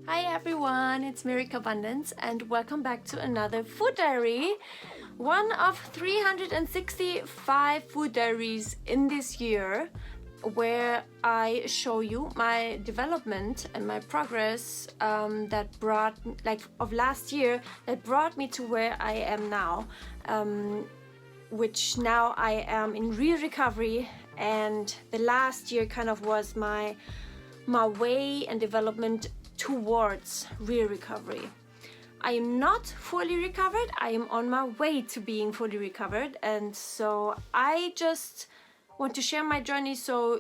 Hi everyone, it's Mary Carbundance and welcome back to another food diary. One of 365 food diaries in this year where I show you my development and my progress that brought, of last year, that brought me to where I am now, which now I am in real recovery, and the last year kind of was my way and development towards real recovery. I am not fully recovered. I am on my way to being fully recovered, and so I just want to share my journey so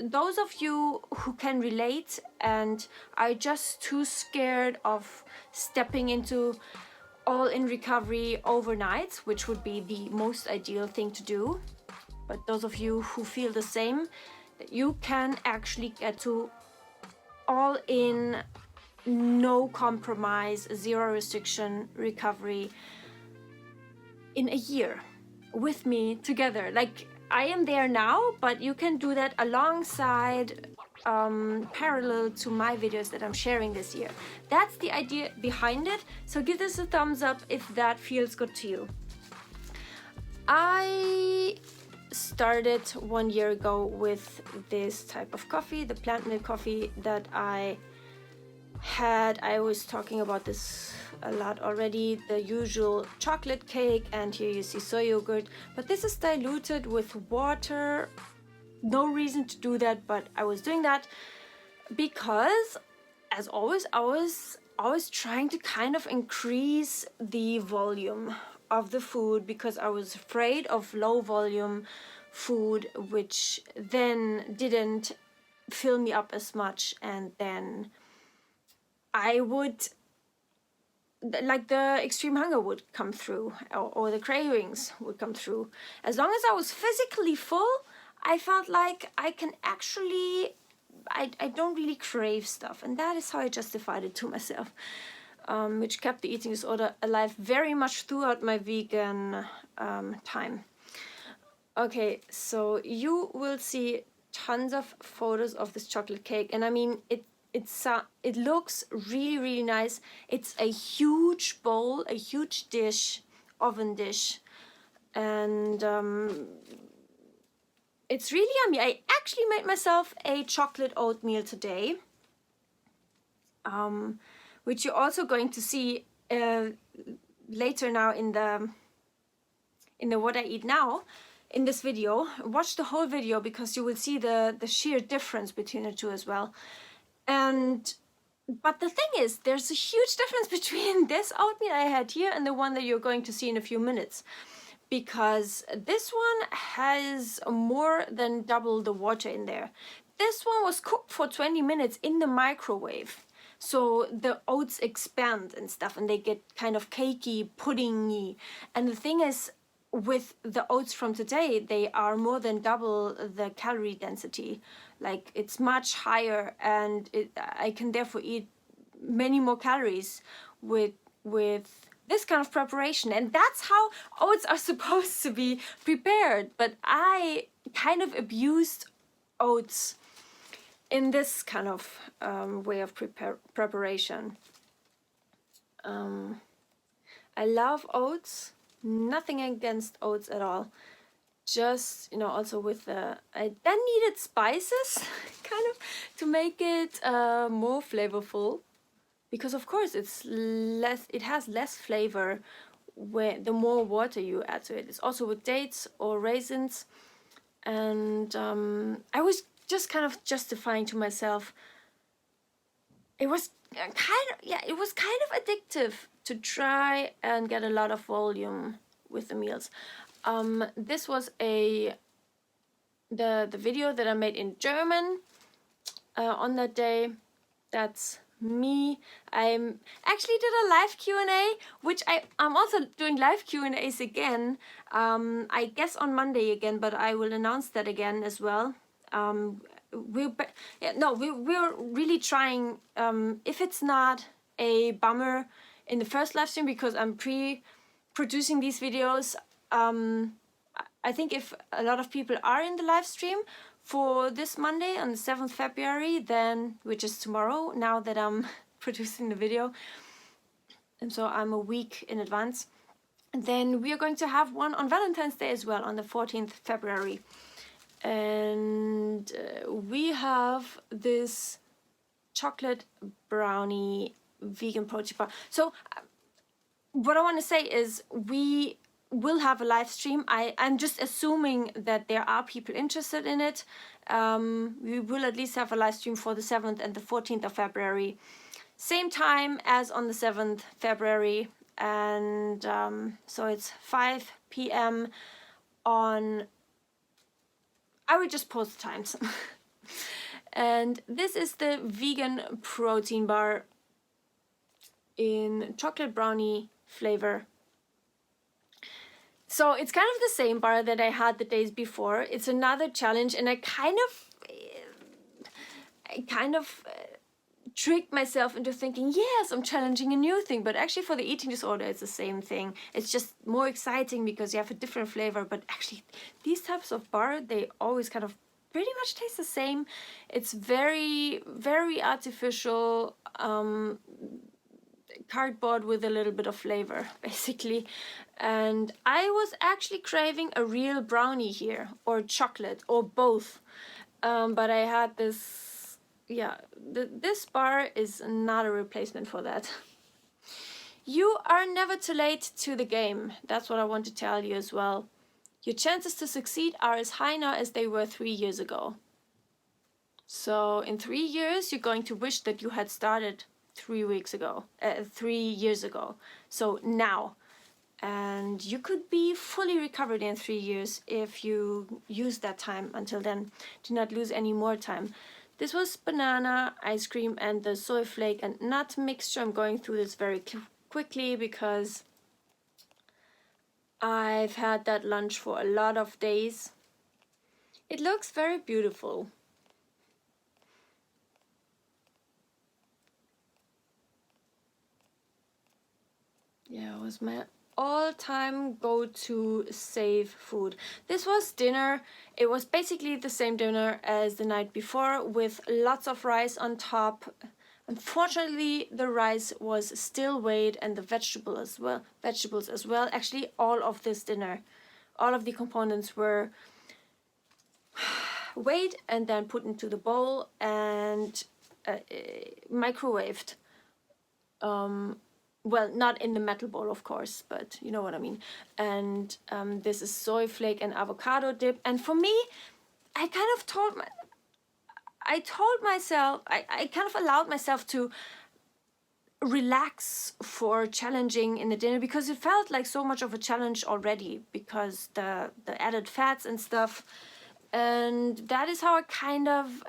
those of you who can relate and are just too scared of stepping into all in recovery overnight, which would be the most ideal thing to do, but those of you who feel the same, that you can actually get to all in, no compromise, zero restriction recovery in a year with me together. Like, I am there now, but you can do that alongside, parallel to my videos that I'm sharing this year. That's the idea behind it, so give this a thumbs up if that feels good to you. I started 1 year ago with this type of coffee, the plant milk coffee that I had. I was talking about this a lot already, the usual chocolate cake, and here you see soy yogurt, but this is diluted with water. No reason to do that, but I was doing that because, as always, I was always trying to kind of increase the volume of the food because I was afraid of low volume food, which then didn't fill me up as much, and then I would, like, the extreme hunger would come through, or the cravings would come through. As long as I was physically full, I felt like I can actually, I don't really crave stuff, and that is how I justified it to myself, which kept the eating disorder alive very much throughout my vegan time. Okay, so you will see tons of photos of this chocolate cake, and I mean, it looks really nice. It's a huge bowl, a huge dish, oven dish, and it's really yummy. I actually made myself a chocolate oatmeal today, which you're also going to see later now in the what I eat now in this video. Watch the whole video because you will see the sheer difference between the two as well. But the thing is, there's a huge difference between this oatmeal I had here and the one that you're going to see in a few minutes, because this one has more than double the water in there. This one was cooked for 20 minutes in the microwave, so the oats expand and stuff, and they get kind of cakey, puddingy. And the thing is, with the oats from today, they are more than double the calorie density. Like, it's much higher, and I can therefore eat many more calories with this kind of preparation. And that's how oats are supposed to be prepared. But I kind of abused oats in this kind of way of preparation. I love oats. Nothing against oats at all. Just, also with I then needed spices kind of to make it more flavorful, because of course it has less flavor the more water you add to it. It's also with dates or raisins, and I was just kind of justifying to myself, it was kind of addictive to try and get a lot of volume with the meals. This was the video that I made in German on that day. That's me. I actually did a live Q&A, which I'm also doing live Q&As again, I guess on Monday again, but I will announce that again as well. We're really trying, if it's not a bummer in the first live stream, because I'm producing these videos. I think if a lot of people are in the live stream for this Monday on the 7th February, then, which is tomorrow, now that I'm producing the video, and so I'm a week in advance, then we are going to have one on Valentine's Day as well, on the 14th February. And we have this chocolate brownie vegan protein bar. So what I want to say is we will have a live stream. I'm just assuming that there are people interested in it. We will at least have a live stream for the 7th and the 14th of February. Same time as on the 7th February. And so it's 5 p.m. on... I will just post the times. And this is the vegan protein bar in chocolate brownie flavor. So it's kind of the same bar that I had the days before. It's another challenge, and I kind of tricked myself into thinking, yes, I'm challenging a new thing, but actually for the eating disorder it's the same thing. It's just more exciting because you have a different flavor, but actually these types of bar, they always kind of pretty much taste the same. It's very, very artificial, cardboard with a little bit of flavor, basically. And I was actually craving a real brownie here, or chocolate, or both. But I had this, yeah, this bar is not a replacement for that. You are never too late to the game. That's what I want to tell you as well. Your chances to succeed are as high now as they were 3 years ago. So in 3 years, you're going to wish that you had started 3 years ago. So now. And you could be fully recovered in 3 years if you use that time until then. Do not lose any more time. This was banana, ice cream, and the soy flake and nut mixture. I'm going through this very quickly because I've had that lunch for a lot of days. It looks very beautiful. Yeah, it was my all-time go-to safe food. This was dinner. It was basically the same dinner as the night before with lots of rice on top. Unfortunately, the rice was still weighed and the vegetables as well. Actually, all of this dinner, all of the components were weighed and then put into the bowl and microwaved. Well, not in the metal bowl, of course, but you know what I mean. And this is soy flake and avocado dip. And for me, I kind of allowed myself to relax for challenging in the dinner because it felt like so much of a challenge already because the added fats and stuff. And that is how I kind of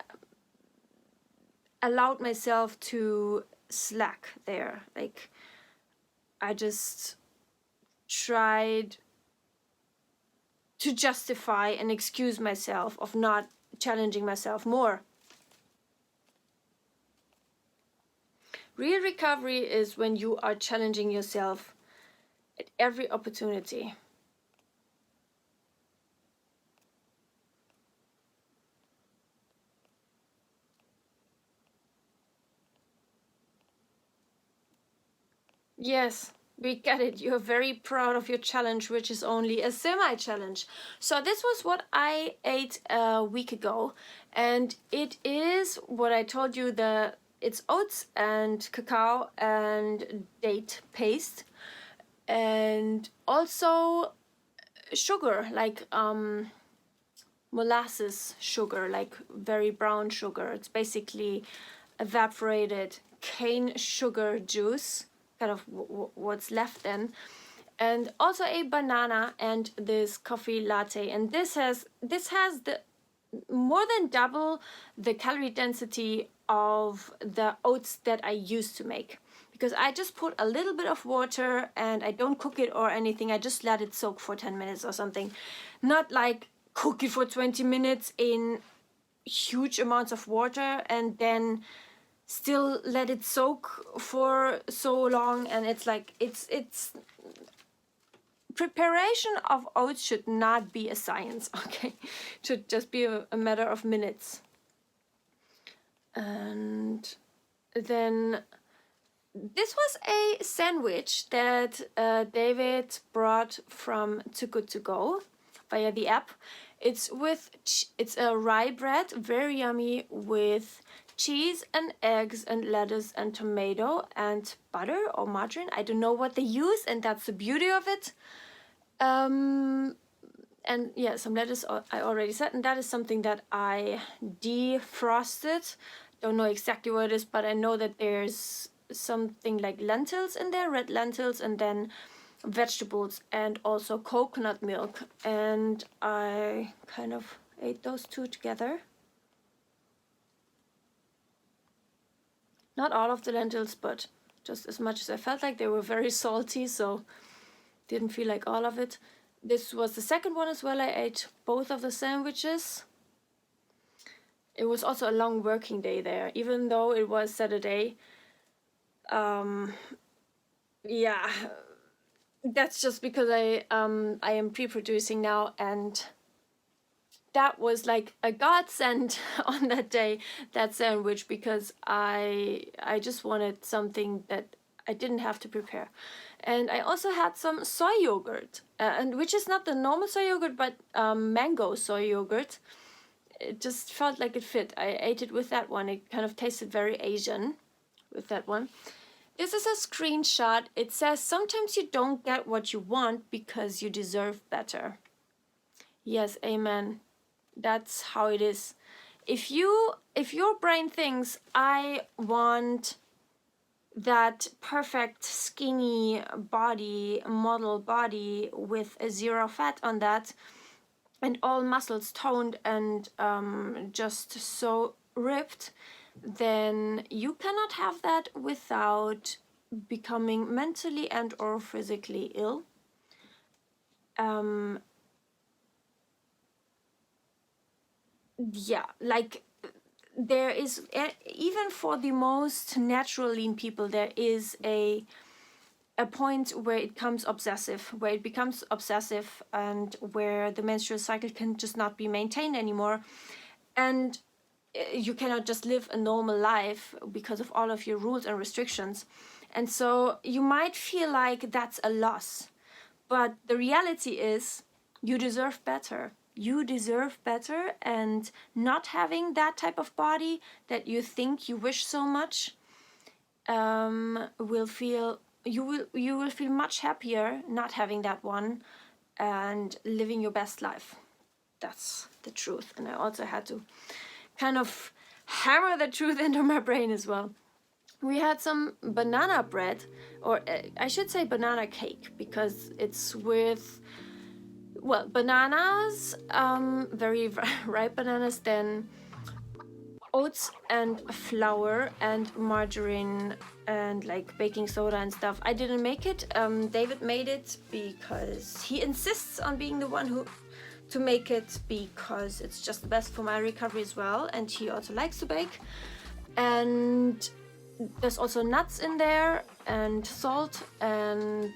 allowed myself to slack there. Like, I just tried to justify and excuse myself of not challenging myself more. Real recovery is when you are challenging yourself at every opportunity. Yes, we get it. You're very proud of your challenge, which is only a semi-challenge. So this was what I ate a week ago, and it is what I told you, it's oats and cacao and date paste, and also sugar, like molasses sugar, like very brown sugar. It's basically evaporated cane sugar juice, kind of what's left then, and also a banana and this coffee latte. And this has the more than double the calorie density of the oats that I used to make, because I just put a little bit of water and I don't cook it or anything. I just let it soak for 10 minutes or something, not like cook it for 20 minutes in huge amounts of water and then still let it soak for so long. And it's like it's preparation of oats should not be a science, okay? It should just be a matter of minutes. And then this was a sandwich that David brought from Too Good To Go via the app. It's a rye bread, very yummy, with cheese and eggs and lettuce and tomato and butter or margarine. I don't know what they use, and that's the beauty of it. And yeah, some lettuce I already said, and that is something that I defrosted. Don't know exactly what it is, but I know that there's something like lentils in there, red lentils, and then vegetables and also coconut milk, and I kind of ate those two together. Not all of the lentils, but just as much as I felt like. They were very salty, so didn't feel like all of it. This was the second one as well. I ate both of the sandwiches. It was also a long working day there, even though it was Saturday. Yeah, that's just because I am pre-producing now, and that was like a godsend on that day, that sandwich, because I just wanted something that I didn't have to prepare. And I also had some soy yogurt, and which is not the normal soy yogurt, but mango soy yogurt. It just felt like it fit. I ate it with that one. It kind of tasted very Asian with that one. This is a screenshot. It says, sometimes you don't get what you want because you deserve better. Yes, amen. That's how it is. If your brain thinks, I want that perfect skinny body, model body with a 0 fat on that, and all muscles toned and just so ripped, then you cannot have that without becoming mentally and or physically ill. Yeah, like there is, even for the most natural lean people, there is a point where it becomes obsessive, and where the menstrual cycle can just not be maintained anymore, and you cannot just live a normal life because of all of your rules and restrictions. And so you might feel like that's a loss, but the reality is you deserve better. You deserve better, and not having that type of body that you think you wish so much will feel, you will feel much happier not having that one and living your best life. That's the truth. And I also had to kind of hammer the truth into my brain as well. We had some banana bread, or I should say banana cake, because it's with, well, bananas, very ripe bananas, then oats and flour and margarine and like baking soda and stuff. I didn't make it. David made it because he insists on being the one to make it, because it's just the best for my recovery as well, and he also likes to bake. And there's also nuts in there and salt and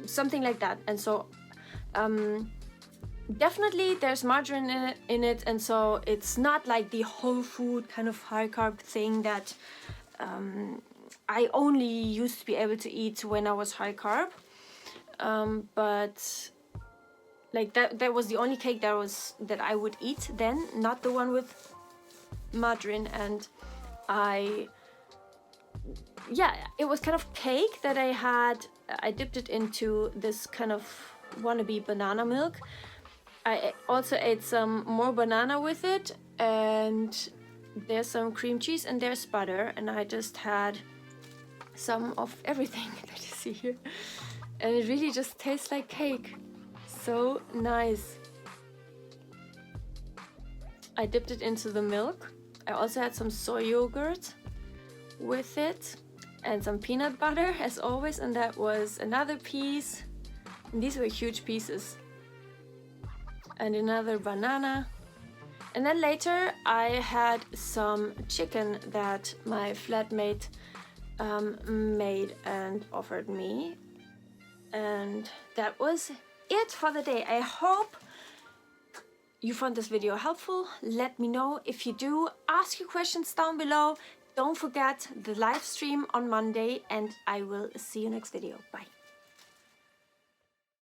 something like that. And so definitely there's margarine in it, and so it's not like the whole food kind of high carb thing that I only used to be able to eat when I was high carb. But like that was the only cake that I would eat then, not the one with margarine. And it was kind of cake that I dipped it into this kind of wannabe banana milk. I also ate some more banana with it, and there's some cream cheese and there's butter, and I just had some of everything that you see here, and it really just tastes like cake. So nice. I dipped it into the milk. I also had some soy yogurt with it and some peanut butter as always, and that was another piece, and these were huge pieces, and another banana. And then later I had some chicken that my flatmate made and offered me, And that was it for the day. I hope you found this video helpful. Let me know if you do. Ask your questions down below. Don't forget the live stream on Monday, and I will see you next video. Bye.